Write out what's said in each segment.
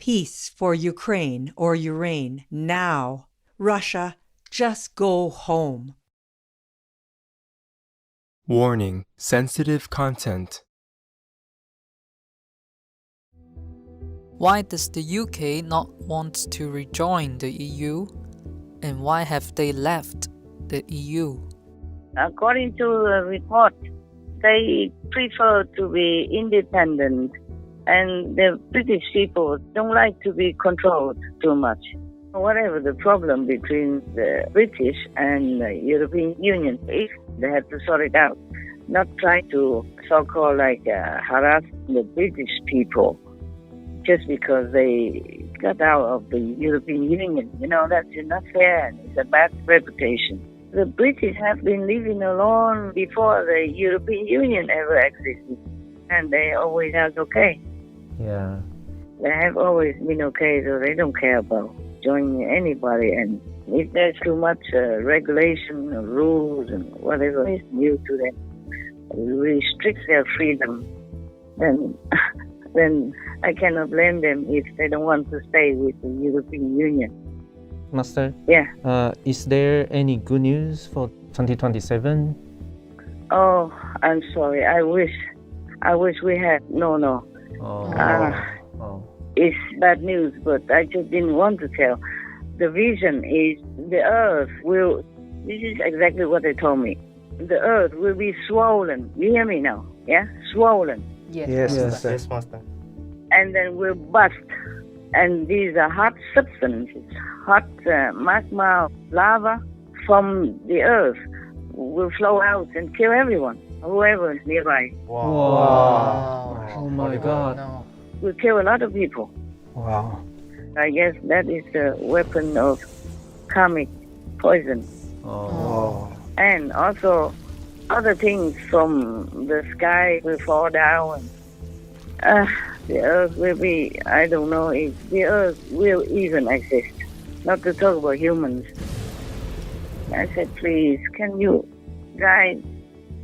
Peace for Ukraine or Ukraine now. Russia, just go home. Warning: sensitive content. Why does the UK not want to rejoin the EU? And why have they left the EU? According to a report, they prefer to be independent, and the British people don't like to be controlled too much. Whatever the problem between the British and the European Union is, they have to sort it out, not try to so-called harass the British people just because they got out of the European Union. That's not fair, and it's a bad reputation. The British have been living alone before the European Union ever existed, and they always are okay. Yeah. They have always been okay, so they don't care about joining anybody. And if there's too much regulation or rules and whatever is new to them, restricts their freedom, then I cannot blame them if they don't want to stay with the European Union. Master? Yeah. Is there any good news for 2027? Oh, I'm sorry. I wish we had. No. It's bad news, but I just didn't want to tell. The vision is the earth will, this is exactly what they told me. The earth will be swollen. You hear me now? Yeah? Swollen. Yes, Master. And then will bust. And these are hot substances, hot magma, lava from the earth will flow out and kill everyone, whoever is nearby. Wow. Oh my God. No. Will kill a lot of people. Wow. I guess that is the weapon of karmic poison. Oh. And also other things from the sky will fall down. The earth will be, I don't know if the earth will even exist. Not to talk about humans. I said, please, can you guys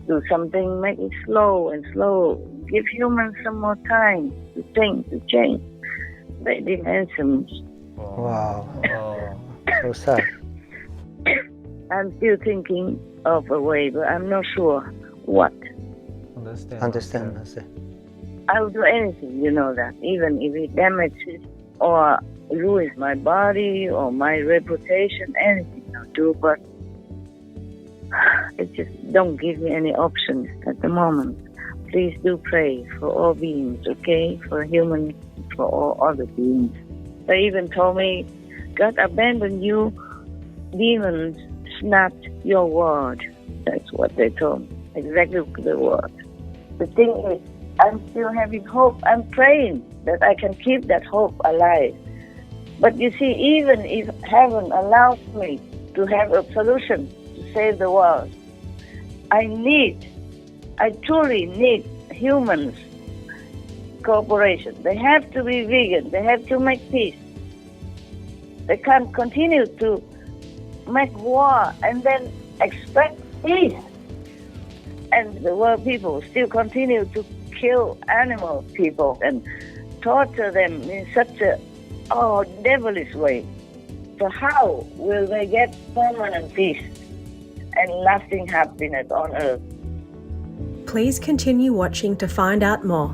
do something, make it slow and slow. Give humans some more time to think, to change. They didn't answer me. Wow. So sad. I'm still thinking of a way, but I'm not sure what. Understand, Master. I will do anything, you know that, even if it damages or ruins my body or my reputation, anything I'll do, but it just don't give me any options at the moment. Please do pray for all beings, okay? For humans, for all other beings. They even told me, God abandoned you, demons snapped your word. That's what they told me, exactly the word. The thing is, I'm still having hope. I'm praying that I can keep that hope alive. But you see, even if heaven allows me to have a solution to save the world, I truly need humans' cooperation. They have to be vegan. They have to make peace. They can't continue to make war and then expect peace. And the world people still continue to kill animal people and torture them in such a devilish way. So how will they get permanent peace and lasting happiness on earth? Please continue watching to find out more.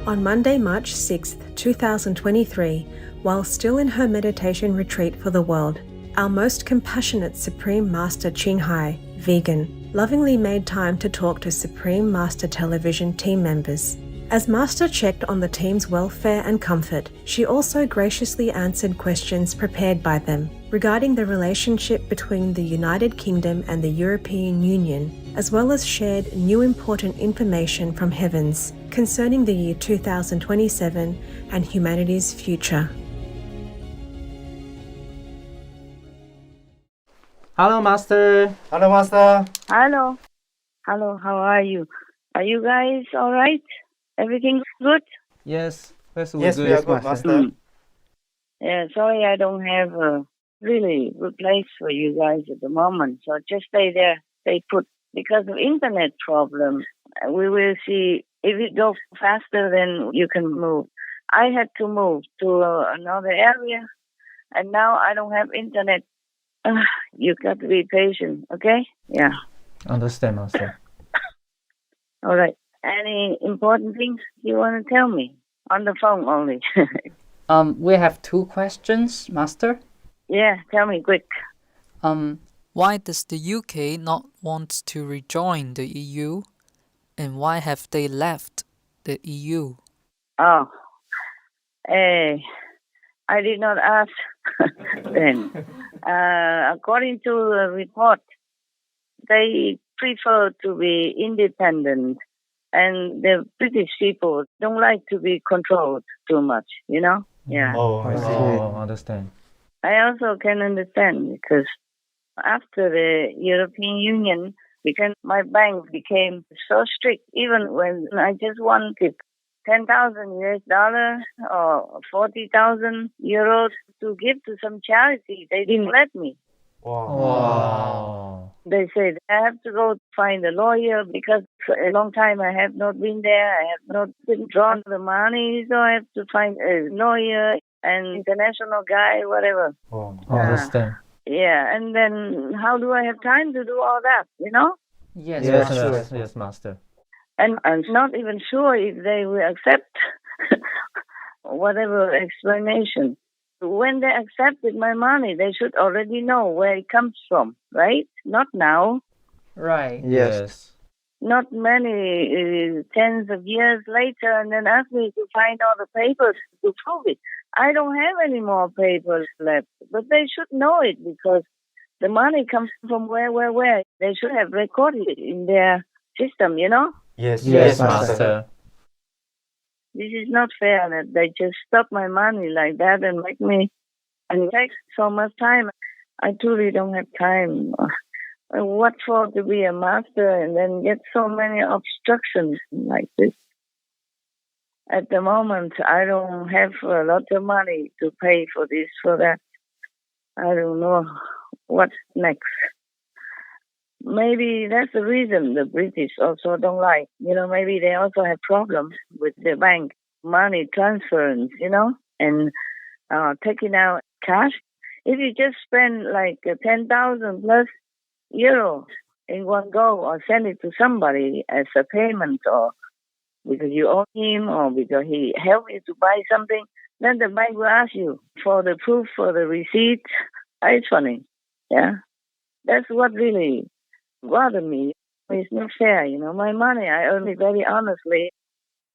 On Monday, March 6, 2023, while still in her meditation retreat for the world, our most compassionate Supreme Master Ching Hai, vegan, lovingly made time to talk to Supreme Master Television team members. As Master checked on the team's welfare and comfort, she also graciously answered questions prepared by them regarding the relationship between the United Kingdom and the European Union, as well as shared new important information from Heavens concerning the year 2027 and humanity's future. Hello, Master. Hello, Master. Hello. Hello, how are you? Are you guys all right? Everything good? Yes, Yes, we are good, Master. Yeah, sorry I don't have really good place for you guys at the moment. So just stay there, stay put. Because of internet problem, we will see if it goes faster, then you can move. I had to move to another area, and now I don't have internet. You got to be patient, okay? Yeah. Understand, Master. All right. Any important things you want to tell me? On the phone only. We have 2 questions, Master. Yeah, tell me quick. Why does the UK not want to rejoin the EU? And why have they left the EU? Oh, I did not ask then. According to the report, they prefer to be independent, and the British people don't like to be controlled too much, you know? Yeah. Oh, I see. Oh, understand. I also can understand because after the European Union, because my bank became so strict, even when I just wanted 10,000 US dollars or 40,000 euros to give to some charity, they didn't let me. Wow. They said I have to go find a lawyer because for a long time I have not been there. I have not been drawn the money, so I have to find a lawyer, an international guy, whatever. Oh, understand. Yeah, and then how do I have time to do all that, you know? Yes, Yes, Master. yes, yes, Master. And I'm not even sure if they will accept whatever explanation. When they accepted my money, they should already know where it comes from, right? Not now. Right. Yes. Not many tens of years later, and then ask me to find all the papers to prove it. I don't have any more papers left, but they should know it because the money comes from where. They should have recorded it in their system, you know? Yes, Yes, Master. This is not fair that they just stop my money like that and make me, and it takes so much time. I truly don't have time. What for to be a master and then get so many obstructions like this? At the moment, I don't have a lot of money to pay for this, for that. I don't know what's next. Maybe that's the reason the British also don't like. You know, maybe they also have problems with the bank money transference, you know, and taking out cash. If you just spend like 10,000 plus euros in one go or send it to somebody as a payment or because you owe him or because he helped you to buy something, then the bank will ask you for the proof, for the receipt. It's funny. Yeah. That's what really bothered me. It's not fair, you know. My money, I earn it very honestly.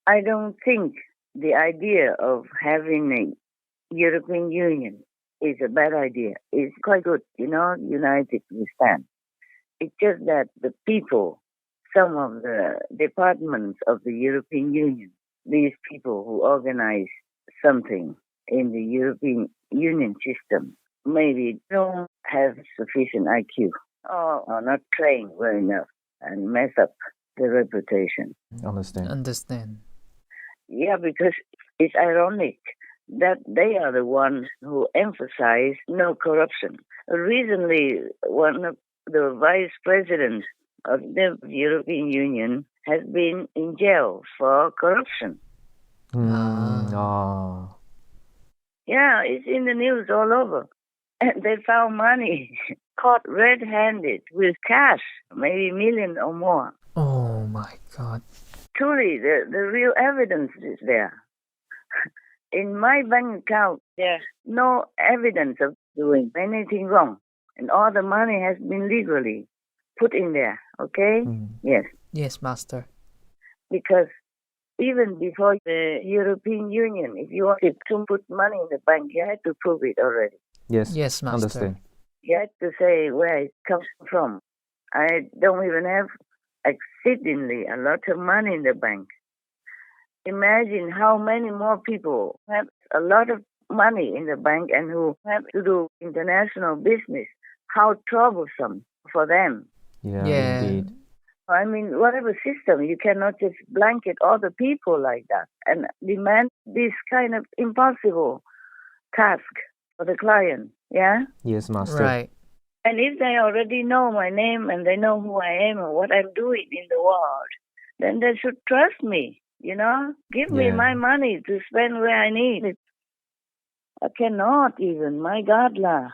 I don't think the idea of having a European Union is a bad idea. It's quite good, you know, united we stand. It's just that the people, some of the departments of the European Union, these people who organize something in the European Union system, maybe don't have sufficient IQ or are not trained well enough and mess up the reputation. Understand. Yeah, because it's ironic that they are the ones who emphasize no corruption. Recently, one of the vice presidents of the European Union has been in jail for corruption. Yeah, it's in the news all over. And they found money caught red-handed with cash, maybe a million or more. Oh my God. Truly, the real evidence is there. In my bank account, there's no evidence of doing anything wrong. And all the money has been legally put in there, okay? Yes. Yes, Master. Because even before the European Union, if you wanted to put money in the bank, you had to prove it already. Yes, Yes, Master. understand. You had to say where it comes from. I don't even have exceedingly a lot of money in the bank. Imagine how many more people have a lot of money in the bank and who have to do international business. How troublesome for them. Yeah, indeed. I mean, whatever system, you cannot just blanket all the people like that and demand this kind of impossible task for the client. Yeah? Yes, Master. Right. And if they already know my name and they know who I am and what I'm doing in the world, then they should trust me, Give me Yeah. my money to spend where I need it. I cannot even, my God, lah.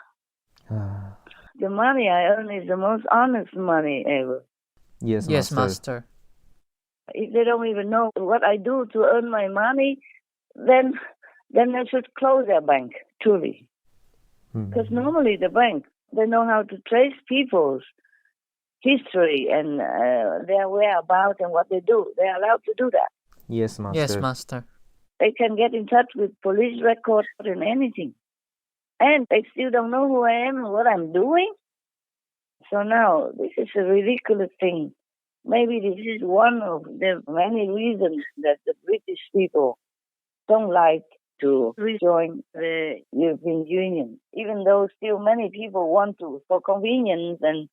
Ah, The money I earn is the most honest money ever. yes, Yes, Master. Master. If they don't even know what I do to earn my money, then they should close their bank, truly. Because normally the bank, they know how to trace people's history and their whereabouts and what they do. They're allowed to do that. Yes, Master. Yes, Master. They can get in touch with police records and anything. And they still don't know who I am and what I'm doing. So now, this is a ridiculous thing. Maybe this is one of the many reasons that the British people don't like to rejoin the European Union, even though still many people want to for convenience and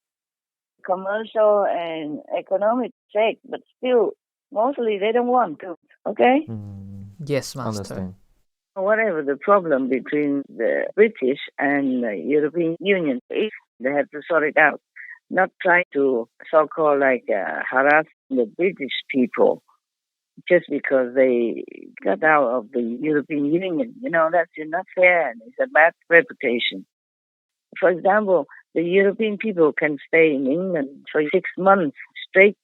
commercial and economic sake, but still, mostly they don't want to, okay? Yes, Master. Understand. Whatever the problem between the British and the European Union is, they have to sort it out. Not try to so-called harass the British people just because they got out of the European Union. That's not fair and it's a bad reputation. For example, the European people can stay in England for 6 months straight,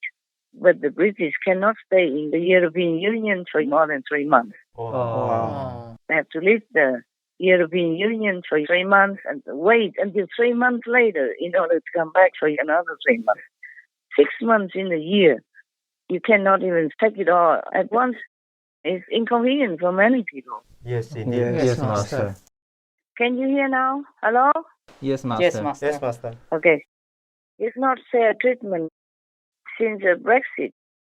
but the British cannot stay in the European Union for more than 3 months. Oh. They have to leave the European Union for 3 months and wait until 3 months later in order to come back for another 3 months. 6 months in a year. You cannot even take it all at once. It's inconvenient for many people. Yes, indeed. Yes, Master. Can you hear now? Hello? Yes, Master. Yes, Master. Yes, Master. Okay. It's not fair treatment since Brexit.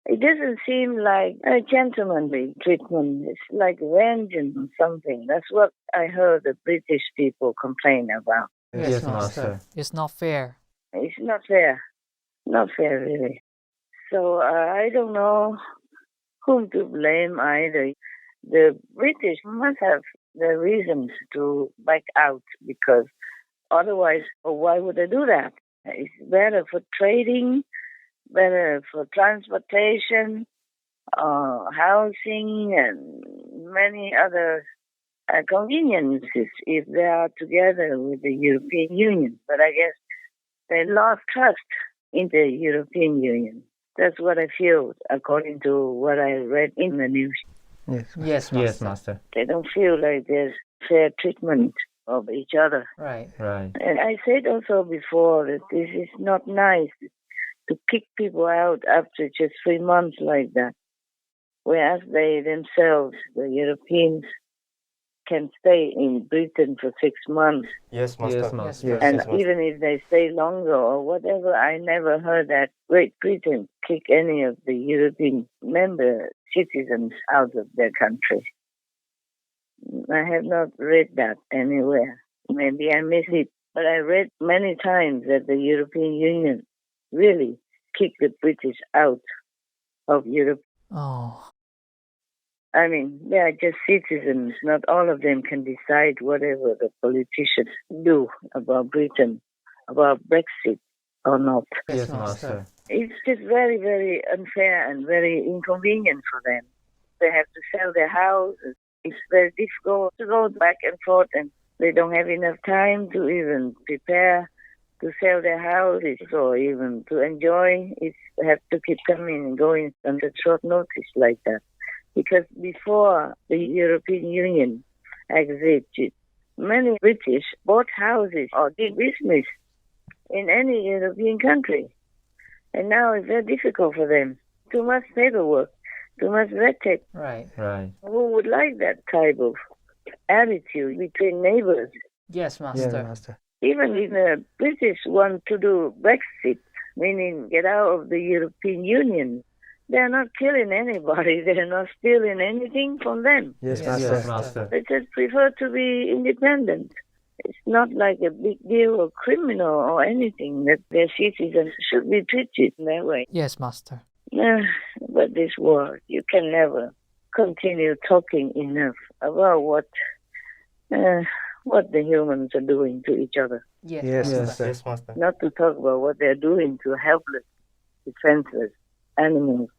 It doesn't seem like a gentlemanly treatment. It's like vengeance or something. That's what I heard the British people complain about. Yes, Master. It's not fair. It's not fair. Not fair, really. So I don't know whom to blame either. The British must have the reasons to back out because otherwise, why would they do that? It's better for trading, better for transportation, housing, and many other conveniences if they are together with the European Union. But I guess they lost trust in the European Union. That's what I feel, according to what I read in the news. Yes, Master. Yes, Master. They don't feel like there's fair treatment of each other. Right. Right. And I said also before that this is not nice to kick people out after just 3 months like that, whereas they themselves, the Europeans, can stay in Britain for 6 months. Yes, Master. Yes, Master. Yes, And yes, Master. even if they stay longer or whatever, I never heard that Great Britain kick any of the European member citizens out of their country. I have not read that anywhere. Maybe I missed it, but I read many times that the European Union really kicked the British out of Europe. Oh. I mean, they are just citizens. Not all of them can decide whatever the politicians do about Britain, about Brexit or not. Yes, Master. It's just very, very unfair and very inconvenient for them. They have to sell their houses. It's very difficult to go back and forth, and they don't have enough time to even prepare to sell their houses or even to enjoy. They have to keep coming and going under short notice like that. Because before the European Union exited, many British bought houses or did business in any European country. And now it's very difficult for them. Too much paperwork, too much red tape. Right. Right. Who would like that type of attitude between neighbors? Yes, Master. Yes, Master. Even if the British want to do Brexit, meaning get out of the European Union, they're not killing anybody. They're not stealing anything from them. Yes, Yes, Master. Master. Master. They just prefer to be independent. It's not like a big deal or criminal or anything that their citizens should be treated in that way. Yes, Master. But this war, you can never continue talking enough about what the humans are doing to each other. Yes. Yes, Master. Master. Yes, Master. Not to talk about what they're doing to helpless, defenseless animals,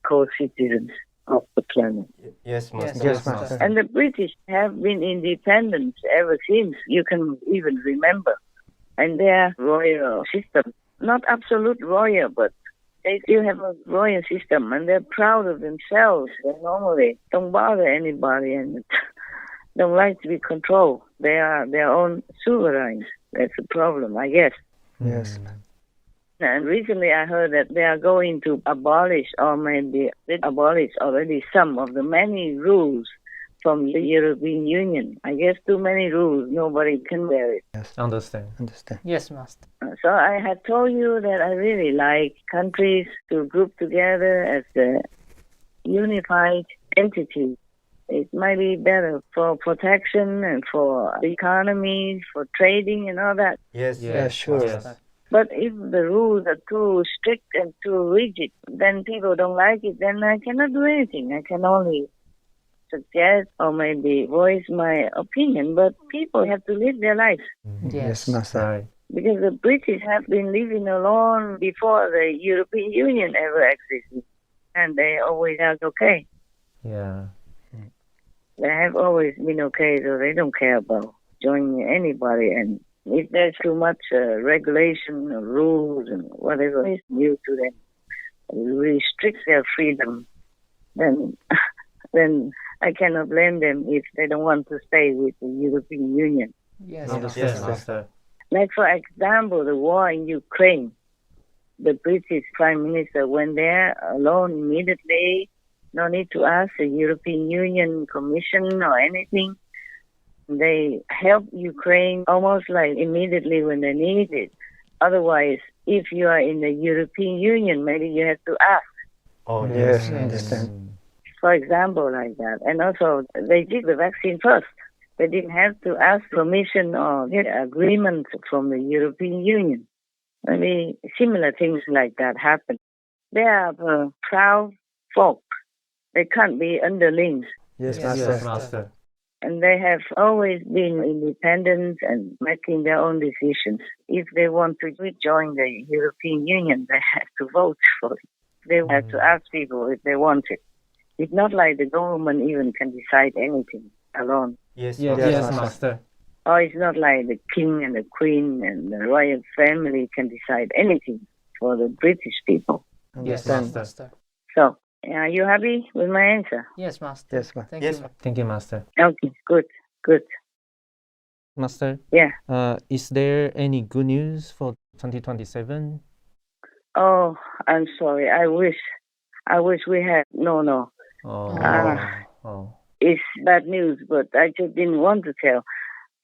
co-citizens of the planet. Yes, Master. Yes, Master. And the British have been independent ever since you can even remember. And their royal system, not absolute royal, but they still have a royal system, and they're proud of themselves. They normally don't bother anybody and don't like to be controlled. They are their own sovereigns. That's the problem, I guess. Yes. And recently I heard that they are going to abolish, or maybe they abolished already, some of the many rules from the European Union. I guess too many rules, nobody can bear it. Understand. Yes, Master. So I had told you that I really like countries to group together as a unified entity. It might be better for protection and for the economy, for trading and all that. Yes, Yeah, sure. Master. But if the rules are too strict and too rigid, then people don't like it, then I cannot do anything. I can only suggest or maybe voice my opinion, but people have to live their lives. Yes. Master. Because the British have been living alone before the European Union ever existed, and they always are okay. Yeah. They have always been okay, so they don't care about joining anybody. And if there's too much regulation or rules and whatever is new to them, restrict their freedom, then I cannot blame them if they don't want to stay with the European Union. Yes. Yes, Master. Like, for example, the war in Ukraine. The British Prime Minister went there alone immediately. No need to ask the European Union Commission or anything. They helped Ukraine almost like immediately when they need it. Otherwise, if you are in the European Union, maybe you have to ask. Oh, Yes, yes. understand. For example, like that. And also, they did the vaccine first. They didn't have to ask permission or get agreement from the European Union. Maybe similar things like that happen. They are proud folk. They can't be underlings. Yes, Yes, Master. Master. And they have always been independent and making their own decisions. If they want to join the European Union, they have to vote for it. They have to ask people if they want it. It's not like the government even can decide anything alone. Yes, Yes, Master. Master. Or it's not like the king and the queen and the royal family can decide anything for the British people. Yes, Understand. Master. So, are you happy with my answer? Yes, Master. Yes, Thank Yes, you. Thank you, Master. Okay, good. Master, Yeah. is there any good news for 2027? Oh, I'm sorry. I wish we had. No. Oh. Oh. It's bad news, but I just didn't want to tell.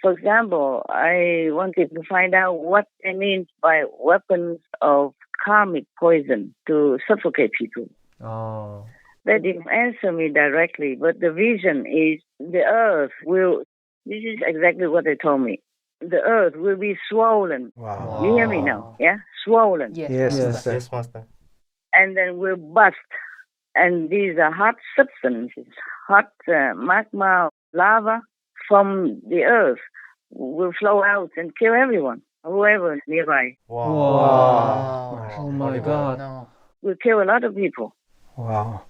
For example, I wanted to find out what they mean by weapons of karmic poison to suffocate people. Oh. They didn't answer me directly, but the vision is the earth will, this is exactly what they told me. The earth will be swollen. Wow. You hear me now? Yeah? Swollen. Yes, Yes, Master. Master. Yes, Master. And then will bust. And these are hot substances, hot magma, lava from the earth will flow out and kill everyone, whoever is nearby. Wow. Wow. Oh my God. No. Will kill a lot of people. Wow.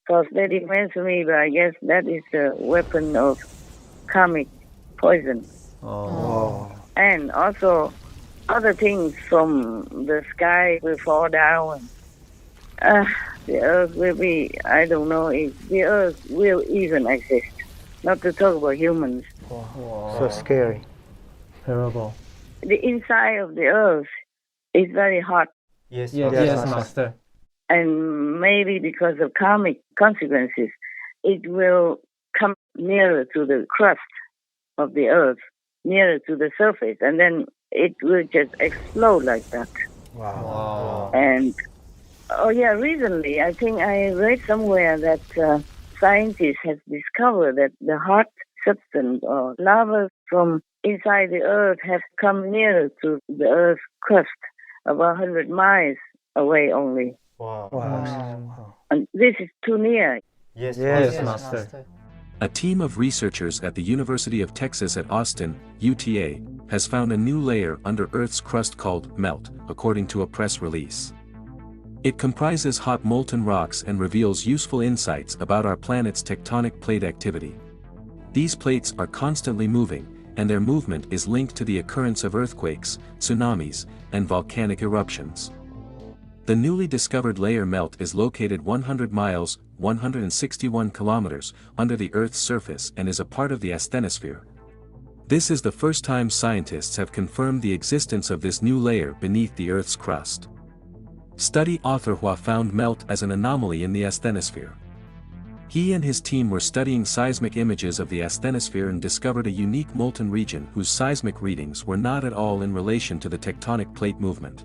Because they didn't answer me, but I guess that is a weapon of karmic poison. Oh. And also, other things from the sky will fall down. The earth will be, I don't know if the earth will even exist. Not to talk about humans. Wow. So scary. Terrible. The inside of the earth is very hot. Yes, Yes, Master. Master. And maybe because of karmic consequences, it will come nearer to the crust of the earth, nearer to the surface, and then it will just explode like that. Wow. And, recently, I think I read somewhere that scientists have discovered that the hot substance or lava from inside the earth have come nearer to the earth's crust, about 100 miles away only. Wow. Wow. And this is too near. Yes, Yes, Master. Master. A team of researchers at the University of Texas at Austin, UTA, has found a new layer under Earth's crust called MELT, according to a press release. It comprises hot molten rocks and reveals useful insights about our planet's tectonic plate activity. These plates are constantly moving, and their movement is linked to the occurrence of earthquakes, tsunamis, and volcanic eruptions. The newly discovered layer MELT is located 100 miles, 161 kilometers, under the Earth's surface and is a part of the asthenosphere. This is the first time scientists have confirmed the existence of this new layer beneath the Earth's crust. Study author Hua found MELT as an anomaly in the asthenosphere. He and his team were studying seismic images of the asthenosphere and discovered a unique molten region whose seismic readings were not at all in relation to the tectonic plate movement.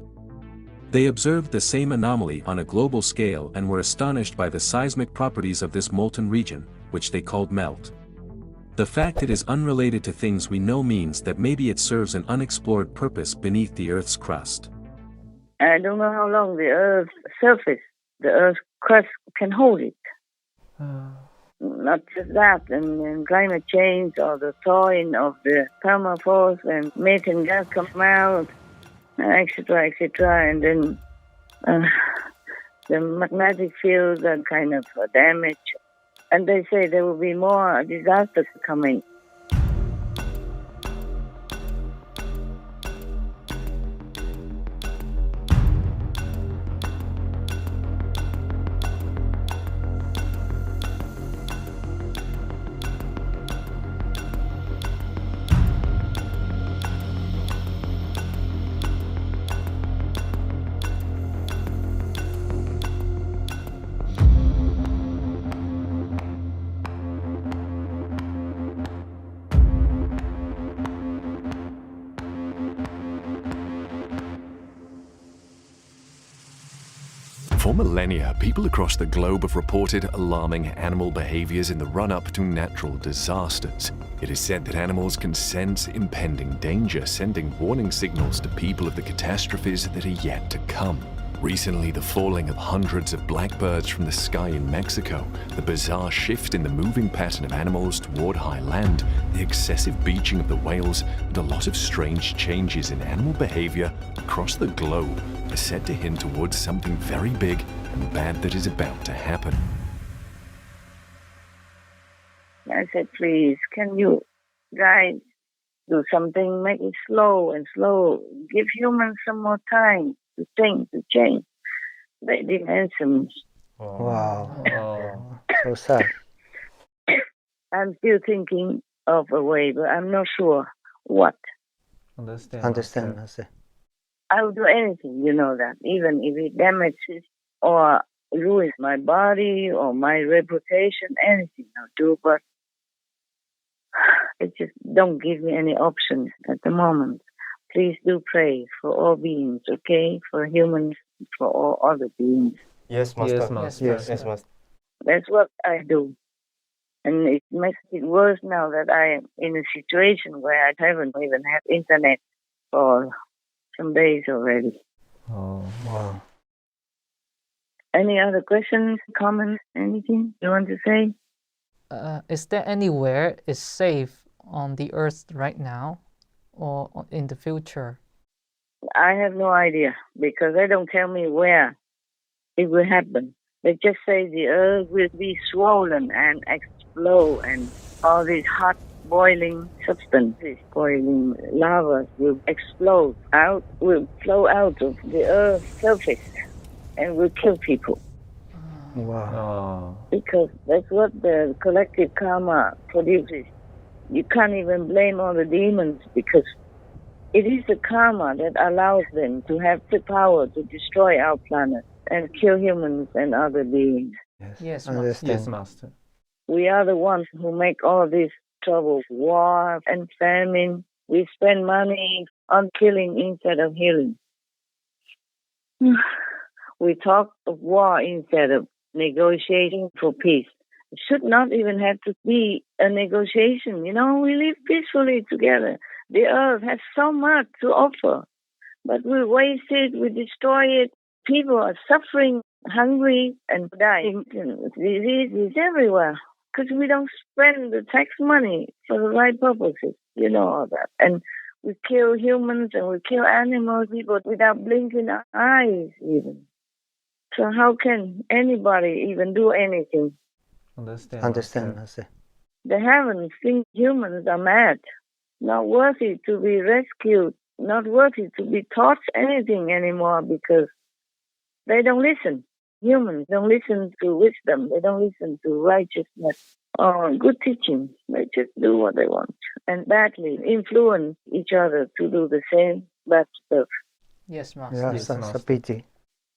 They observed the same anomaly on a global scale and were astonished by the seismic properties of this molten region, which they called MELT. The fact it is unrelated to things we know means that maybe it serves an unexplored purpose beneath the Earth's crust. I don't know how long the Earth's surface, the Earth's crust can hold it. Not just that, and climate change or the thawing of the permafrost and methane gas come out, etc., etc., and then the magnetic fields are kind of damaged. And they say there will be more disasters coming. For millennia, people across the globe have reported alarming animal behaviors in the run-up to natural disasters. It is said that animals can sense impending danger, sending warning signals to people of the catastrophes that are yet to come. Recently, the falling of hundreds of blackbirds from the sky in Mexico, the bizarre shift in the moving pattern of animals toward high land, the excessive beaching of the whales, and a lot of strange changes in animal behavior across the globe are said to hint towards something very big and bad that is about to happen. I said, please, can you guys do something, make it slow and slow, give humans some more time to think, to change. They didn't answer me. Wow. So sad. I'm still thinking of a way, but I'm not sure what. Understand. I will do anything, you know that, even if it damages or ruins my body or my reputation, anything I'll do, but it just don't give me any options at the moment. Please do pray for all beings, okay? For humans, for all other beings. Yes, Master. Yes, Master. That's what I do. And it makes it worse now that I am in a situation where I haven't even had internet for some days already. Oh, wow. Any other questions, comments, anything you want to say? Is there anywhere is safe on the Earth right now or in the future? I have no idea because they don't tell me where it will happen. They just say the Earth will be swollen and explode and all these hot boiling substances, boiling lava will explode out, will flow out of the Earth's surface and will kill people. Wow. Because that's what the collective karma produces. You can't even blame all the demons because it is the karma that allows them to have the power to destroy our planet and kill humans and other beings. Yes, Master. We are the ones who make all this trouble, war and famine. We spend money on killing instead of healing. We talk of war instead of negotiating for peace. It should not even have to be a negotiation. You know, we live peacefully together. The earth has so much to offer, but we waste it, we destroy it. People are suffering, hungry, and dying. Disease is everywhere. because we don't spend the tax money for the right purposes. You know all that. And we kill humans and we kill animals people without blinking our eyes even. So how can anybody even do anything? Understand, Master. The heavens think humans are mad, not worthy to be rescued, not worthy to be taught anything anymore because they don't listen. Humans don't listen to wisdom. They don't listen to righteousness or good teaching. They just do what they want and badly influence each other to do the same bad stuff. Yes, Master. Yes, that's a pity.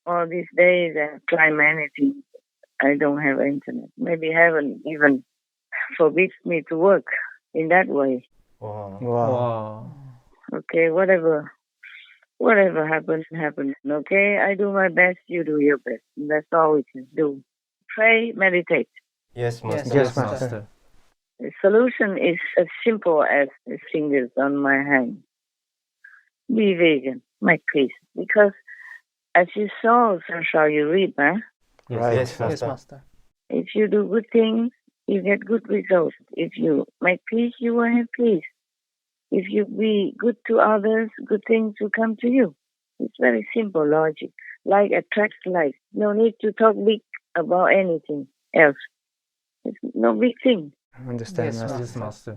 All these days I climb anything. I don't have internet. Maybe heaven even forbids me to work in that way. Wow. Okay, whatever happens, happens. Okay, I do my best, you do your best. And that's all we can do. Pray, meditate. Yes, Master. The solution is as simple as the fingers on my hand. Be vegan, make peace. Because as you sow, so shall you reap, huh? Yes, Master. If you do good things, you get good results. If you make peace, you will have peace. If you be good to others, good things will come to you. It's very simple logic. Like attracts like. No need to talk big about anything else. It's no big thing. Understand, Yes, Master.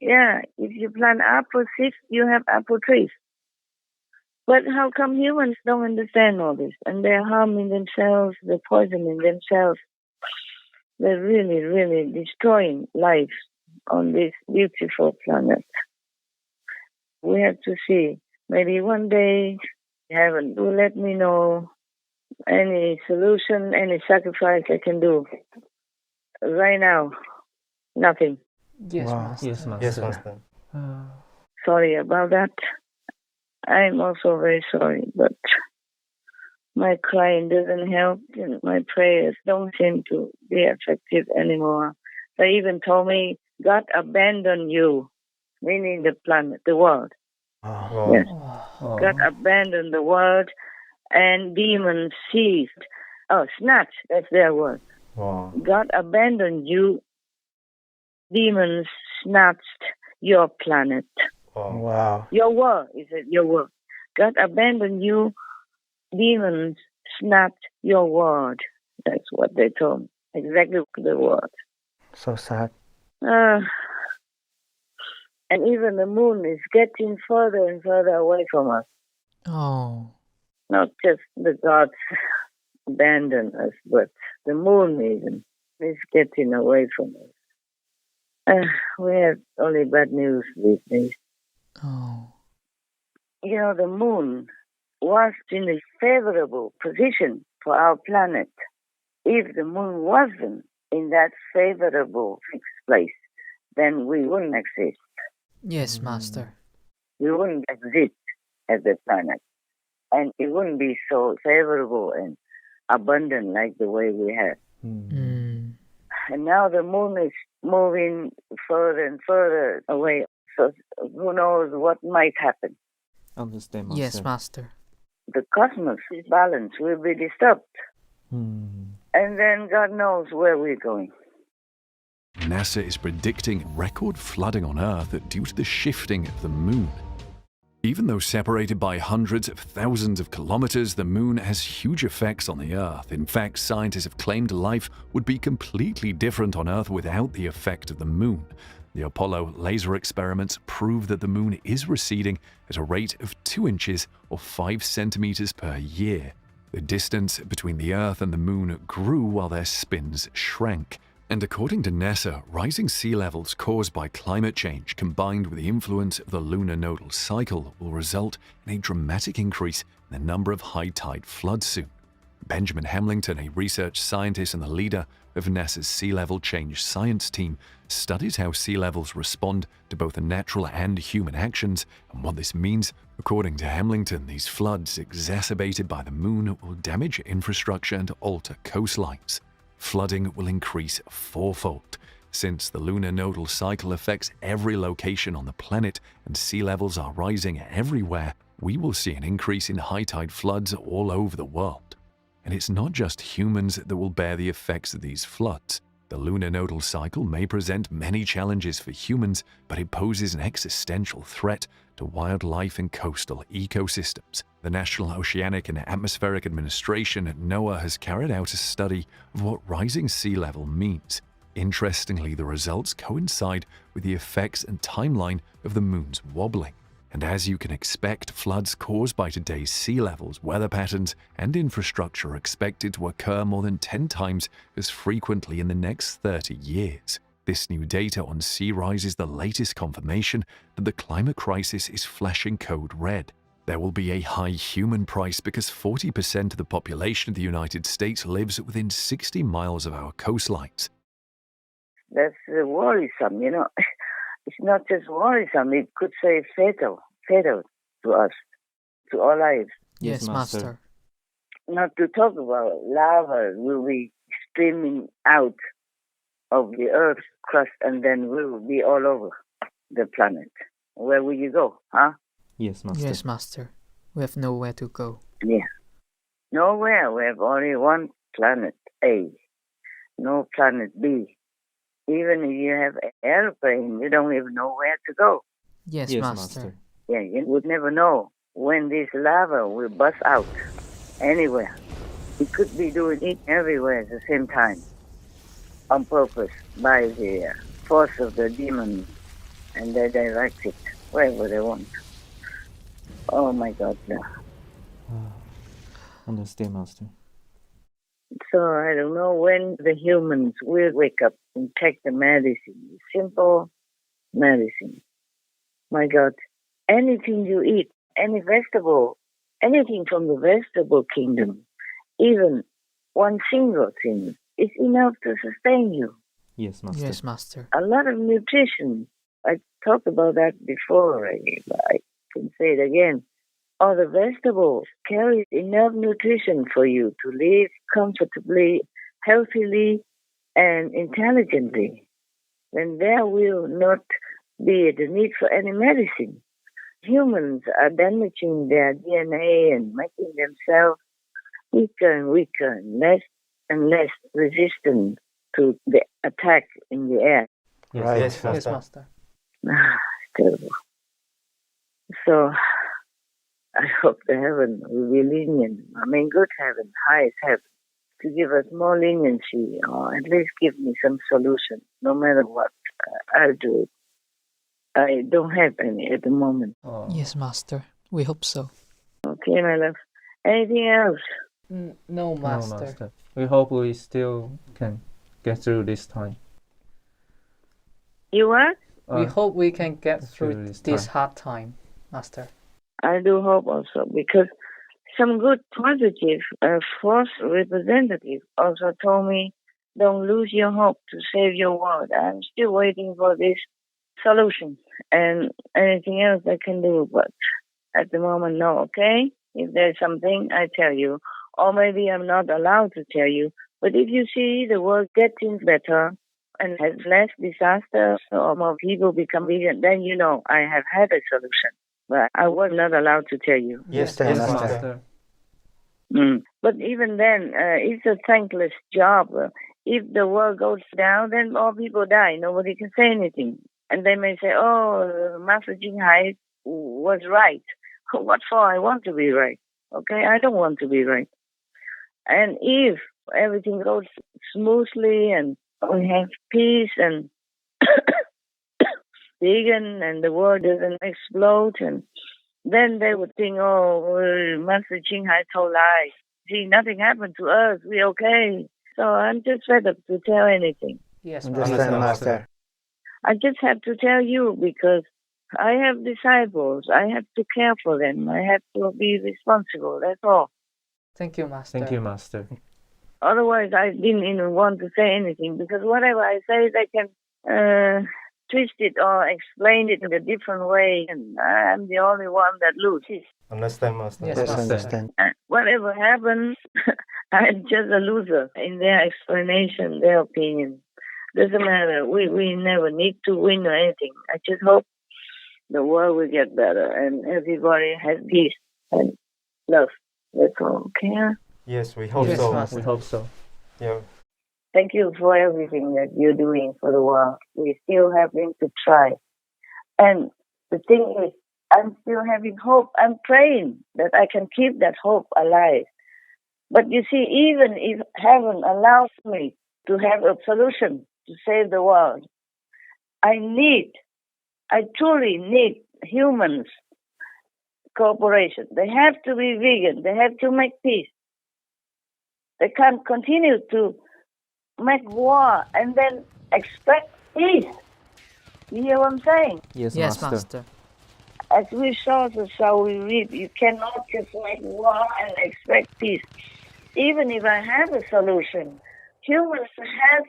Yeah, if you plant apple seeds, you have apple trees. But how come humans don't understand all this? And they're harming themselves, they're poisoning themselves. They're really, really destroying life on this beautiful planet. We have to see. Maybe one day heaven will let me know any solution, any sacrifice I can do. Right now, nothing. Yes, Wow. Master. Yes, Master. Sorry about that. I'm also very sorry, but my crying doesn't help and my prayers don't seem to be effective anymore. They even told me God abandoned you, meaning the planet, the world. Yes. God abandoned the world and demons seized. Snatch, that's their word. Wow. God abandoned you. Demons snatched your planet. Wow. Your world, is it your world? God abandoned you. Demons snatched your world. That's what they told me. Exactly the word. So sad. And even the moon is getting further and further away from us. Oh. Not just the gods abandon us, but the moon even is getting away from us. We have only bad news these days. Oh. You know, the moon was in a favorable position for our planet. If the moon wasn't in that favorable fixed place, then we wouldn't exist. Yes, Master. We wouldn't exist as a planet. And it wouldn't be so favorable and abundant like the way we have. Mm. And now the moon is moving further and further away. So who knows what might happen. Understand, Master. Yes, Master. The cosmos balance will be disturbed. And then God knows where we're going. NASA is predicting record flooding on Earth due to the shifting of the moon. Even though separated by hundreds of thousands of kilometers, the moon has huge effects on the Earth. In fact, scientists have claimed life would be completely different on Earth without the effect of the moon. The Apollo laser experiments prove that the moon is receding at a rate of 2 inches or 5 centimeters per year. The distance between the Earth and the moon grew while their spins shrank. And according to NASA, rising sea levels caused by climate change combined with the influence of the lunar nodal cycle will result in a dramatic increase in the number of high-tide floods soon. Benjamin Hamilton, a research scientist and the leader of NASA's Sea Level Change Science team, studies how sea levels respond to both the natural and human actions and what this means. According to Hamilton, these floods exacerbated by the moon will damage infrastructure and alter coastlines. Flooding will increase fourfold. Since the lunar nodal cycle affects every location on the planet and sea levels are rising everywhere, we will see an increase in high-tide floods all over the world. And it's not just humans that will bear the effects of these floods. The lunar nodal cycle may present many challenges for humans, but it poses an existential threat to wildlife and coastal ecosystems. The National Oceanic and Atmospheric Administration, NOAA, has carried out a study of what rising sea level means. Interestingly, the results coincide with the effects and timeline of the moon's wobbling. And as you can expect, floods caused by today's sea levels, weather patterns, and infrastructure are expected to occur more than 10 times as frequently in the next 30 years. This new data on sea rise is the latest confirmation that the climate crisis is flashing code red. There will be a high human price because 40% of the population of the United States lives within 60 miles of our coastlines. That's worrisome, you know. It's not just worrisome, it could say fatal to us, to our lives. Yes, Master. Not to talk about lava will be streaming out of the Earth's crust and then will be all over the planet. Where will you go, huh? Yes, Master. Yes, Master. We have nowhere to go. Yeah. Nowhere. We have only one planet A. No planet B. Even if you have an airplane, you don't even know where to go. Yes, Master. Yeah, you would never know when this lava will bust out anywhere. It could be doing it everywhere at the same time, on purpose, by the force of the demon, and they direct it wherever they want. Oh my God, no. Understand, Master. So I don't know when the humans will wake up and take the medicine, simple medicine. My God, anything you eat, any vegetable, anything from the vegetable kingdom, even one single thing, is enough to sustain you. Yes, Master. Yes, Master. A lot of nutrition. I talked about that before already, but I can say it again. All the vegetables carry enough nutrition for you to live comfortably, healthily, and intelligently. Then there will not be the need for any medicine. Humans are damaging their DNA and making themselves weaker and weaker, and less resistant to the attack in the air. Yes, Right. yes, Yes, Master. It's terrible. So I hope the heaven will be lenient. I mean, good heaven, highest heaven, to give us more leniency, or at least give me some solution, no matter what. I'll do it. I don't have any at the moment. Oh. Yes, Master. We hope so. Okay, my love. Anything else? No, No, Master. Master. We hope we still can get through this time. You what? We hope we can get through through this this time. hard time, Master. I do hope also, because some good positive force representative also told me, don't lose your hope to save your world. I'm still waiting for this solution and anything else I can do, but at the moment, no, okay? If there's something, I tell you. Or maybe I'm not allowed to tell you. But if you see the world getting better and has less disaster or more people become vegan, then you know I have had a solution. But I was not allowed to tell you. Yes, Yes, Master. Master. But even then, it's a thankless job. If the world goes down, then all people die. Nobody can say anything. And they may say, oh, Master Ching Hai was right. What for? I want to be right. Okay? I don't want to be right. And if everything goes smoothly and we have peace and vegan and the world doesn't explode, and then they would think, oh, Master Ching Hai told lies. See, nothing happened to us. We're okay. So I'm just fed up to tell anything. Yes, Understand, Master. Master. I just have to tell you because I have disciples. I have to care for them. I have to be responsible. That's all. Thank you, Master. Thank you, Master. Otherwise, I didn't even want to say anything because whatever I say, they can twist it or explain it in a different way, and I'm the only one that loses. Understand, Master. Yes, Yes, Master. understand. Whatever happens, I'm just a loser in their explanation, their opinion. Doesn't matter. We never need to win or anything. I just hope the world will get better and everybody has peace and love. That's all. Okay? Yes, we hope Yes, so. Master. We hope so. Yeah. Thank you for everything that you're doing for the world. We're still having to try. And the thing is, I'm still having hope. I'm praying that I can keep that hope alive. But you see, even if heaven allows me to have a solution to save the world, I truly need humans' cooperation. They have to be vegan. They have to make peace. They can't continue to make war and then expect peace. You hear what I'm saying? Yes, Master. As we saw, so shall we reap. You cannot just make war and expect peace. Even if I have a solution, humans have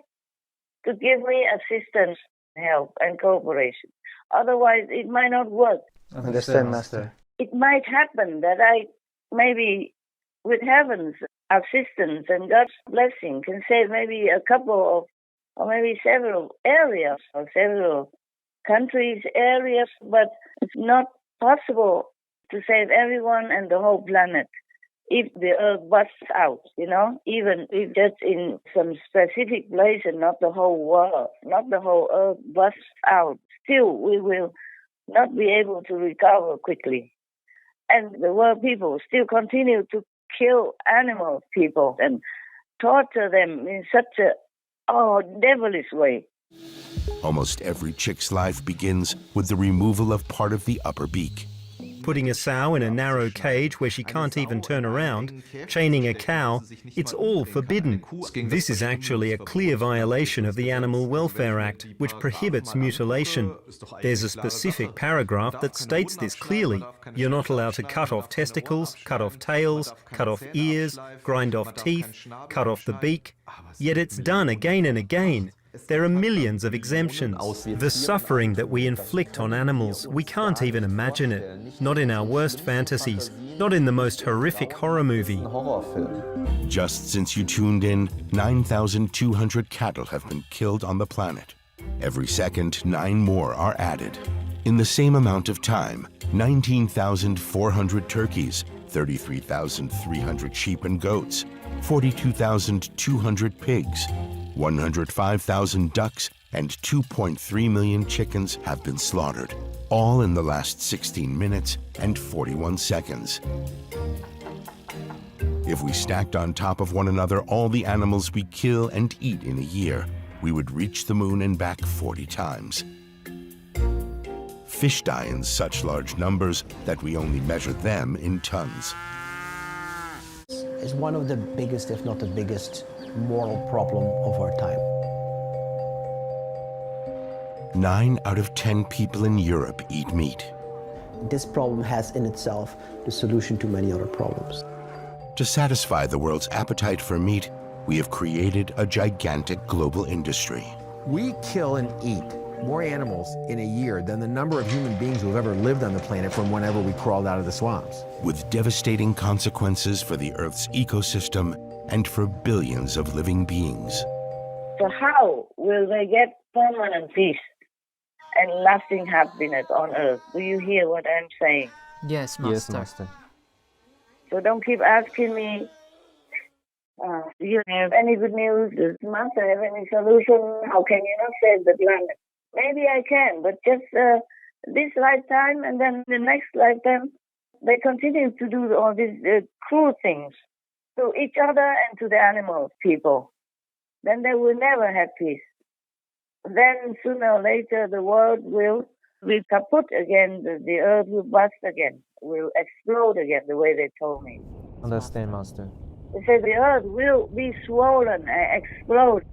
to give me assistance, help, and cooperation. Otherwise, it might not work. Understand, Master. It might happen that I, maybe with heaven's assistance and God's blessing, can save maybe a couple of, or maybe several areas, or several countries, areas, but it's not possible to save everyone and the whole planet if the earth busts out, even if just in some specific place and not the whole world, not the whole earth busts out. Still, we will not be able to recover quickly. And the world people still continue to kill animal people and torture them in such a devilish way. Almost every chick's life begins with the removal of part of the upper beak. Putting a sow in a narrow cage where she can't even turn around, chaining a cow, it's all forbidden. This is actually a clear violation of the Animal Welfare Act, which prohibits mutilation. There's a specific paragraph that states this clearly. You're not allowed to cut off testicles, cut off tails, cut off ears, grind off teeth, cut off the beak. Yet it's done again and again. There are millions of exemptions. The suffering that we inflict on animals, we can't even imagine it. Not in our worst fantasies, not in the most horrific horror movie. Just since you tuned in, 9,200 cattle have been killed on the planet. Every second, 9 more are added. In the same amount of time, 19,400 turkeys, 33,300 sheep and goats, 42,200 pigs, 105,000 ducks, and 2.3 million chickens have been slaughtered, all in the last 16 minutes and 41 seconds. If we stacked on top of one another all the animals we kill and eat in a year, we would reach the moon and back 40 times. Fish die in such large numbers that we only measure them in tons. It's one of the biggest, if not the biggest, moral problem of our time. 9 out of 10 people in Europe eat meat. This problem has in itself the solution to many other problems. To satisfy the world's appetite for meat, we have created a gigantic global industry. We kill and eat more animals in a year than the number of human beings who have ever lived on the planet from whenever we crawled out of the swamps. With devastating consequences for the Earth's ecosystem and for billions of living beings. So how will they get permanent peace and lasting happiness on Earth? Do you hear what I'm saying? Yes, Master. Yes, Master. So don't keep asking me, do you have any good news? Does Master have any solution? How can you not save the planet? Maybe I can, but just this lifetime and then the next lifetime, they continue to do all these cruel things to each other and to the animals, people. Then they will never have peace. Then sooner or later the world will be kaput again, the earth will bust again, will explode again, the way they told me. Understand, Master. They say the earth will be swollen and explode.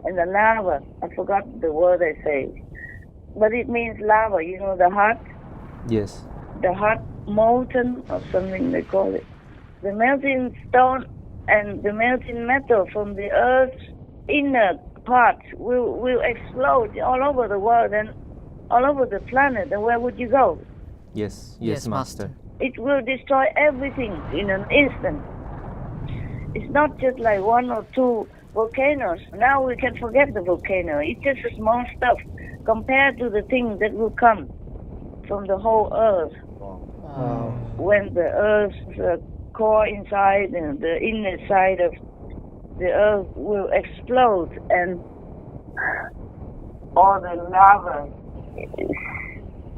And the lava, I forgot the word they say, but it means lava, the hot? Yes. The hot molten or something they call it. The melting stone and the melting metal from the earth's inner parts will explode all over the world and all over the planet. And where would you go? Yes, Master. It will destroy everything in an instant. It's not just like 1 or 2 volcanoes. Now we can forget the volcano. It's just a small stuff compared to the things that will come from the whole earth. When the earth's core inside and the inner side of the earth will explode and all the lava,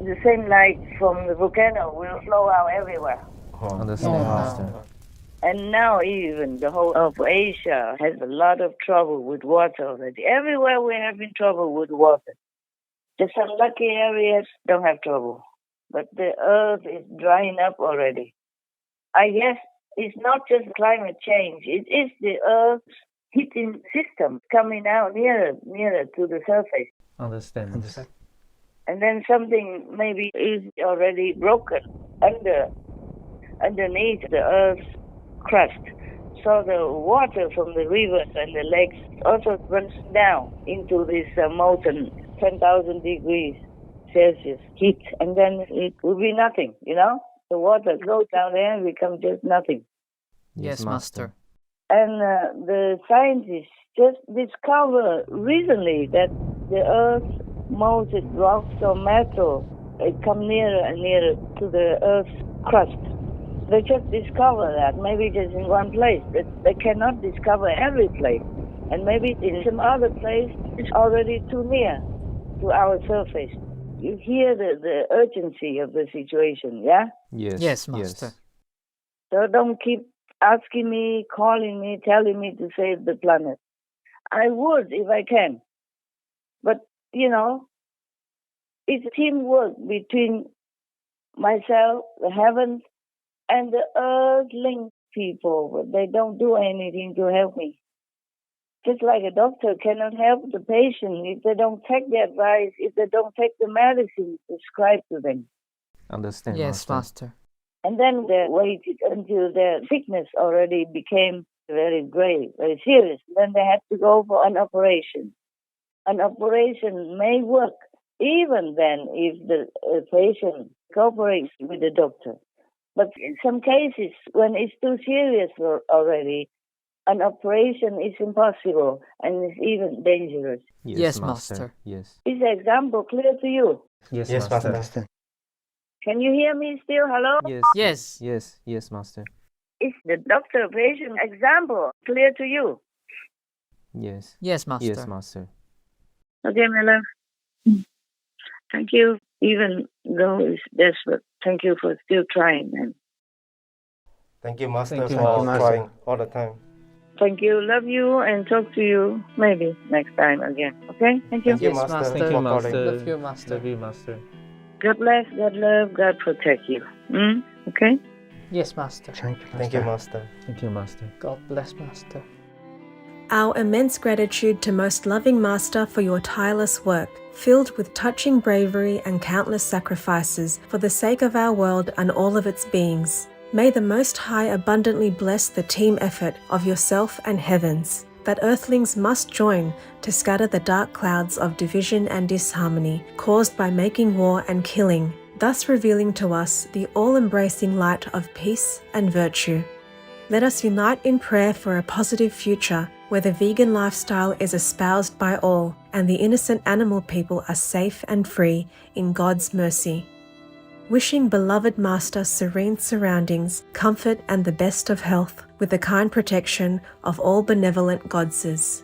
the same light from the volcano, will flow out everywhere. Understand, Master. And now even the whole of Asia has a lot of trouble with water already. Everywhere we're having trouble with water. Just some lucky areas don't have trouble. But the earth is drying up already. I guess it's not just climate change. It is the earth's heating system coming out nearer to the surface. Understand. And then something maybe is already broken underneath the earth's crust. So the water from the rivers and the lakes also runs down into this molten 10,000 degrees Celsius heat, and then it will be nothing, The water goes down there and becomes just nothing. Yes, Master. And the scientists just discovered recently that the Earth's molten rocks or metal, it come nearer and nearer to the Earth's crust. They just discovered that, maybe just in one place. They cannot discover every place. And maybe in some other place, it's already too near to our surface. You hear the urgency of the situation, yeah? Yes, Master. So don't keep asking me, calling me, telling me to save the planet. I would if I can. But, it's teamwork between myself, the heavens, and the earthling people. But they don't do anything to help me. Just like a doctor cannot help the patient if they don't take the advice, if they don't take the medicine prescribed to them. Understand, Yes, Master. And then they waited until their sickness already became very grave, very serious. Then they had to go for an operation. An operation may work even then if the patient cooperates with the doctor. But in some cases, when it's too serious already, an operation is impossible and it's even dangerous. Yes, Master. Yes. Is the example clear to you? Yes, Master. Can you hear me still? Hello? Yes. Yes, Master. Is the doctor-patient example clear to you? Yes. Yes, Master. Yes, Master. Okay, my love. Thank you, even though it's desperate. Thank you for still trying, man. Thank you, Master, Thank you, for Master. trying all the time. Thank you. Love you and talk to you maybe next time again. Okay? Thank you. Thank you, Yes, Master. Master. Thank you, for calling. Master. Love you, Master. Love you, Master. God bless, God love, God protect you. Okay? Yes, Master. Thank you, Master. Thank you, Master. God bless, Master. Our immense gratitude to Most Loving Master for your tireless work, filled with touching bravery and countless sacrifices for the sake of our world and all of its beings. May the Most High abundantly bless the team effort of yourself and heavens, that earthlings must join to scatter the dark clouds of division and disharmony caused by making war and killing, thus revealing to us the all-embracing light of peace and virtue. Let us unite in prayer for a positive future where the vegan lifestyle is espoused by all and the innocent animal people are safe and free in God's mercy. Wishing beloved Master serene surroundings, comfort and the best of health with the kind protection of all benevolent Godses.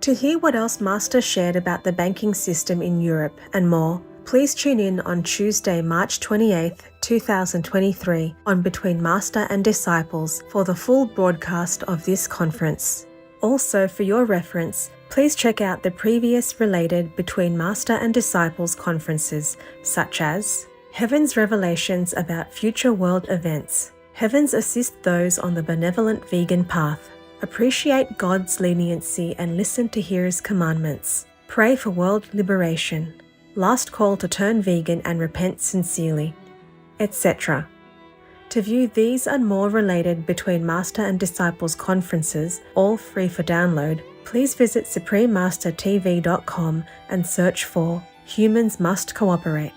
To hear what else Master shared about the banking system in Europe and more, please tune in on Tuesday, March 28th, 2023 on Between Master and Disciples for the full broadcast of this conference. Also, for your reference, please check out the previous related Between Master and Disciples conferences, such as Heaven's Revelations about Future World Events, Heavens Assist Those on the Benevolent Vegan Path, Appreciate God's Leniency and Listen to His Commandments, Pray for World Liberation, Last Call to Turn Vegan and Repent Sincerely, etc. To view these and more related Between Master and Disciples conferences, all free for download, please visit suprememastertv.com and search for Humans Must Cooperate.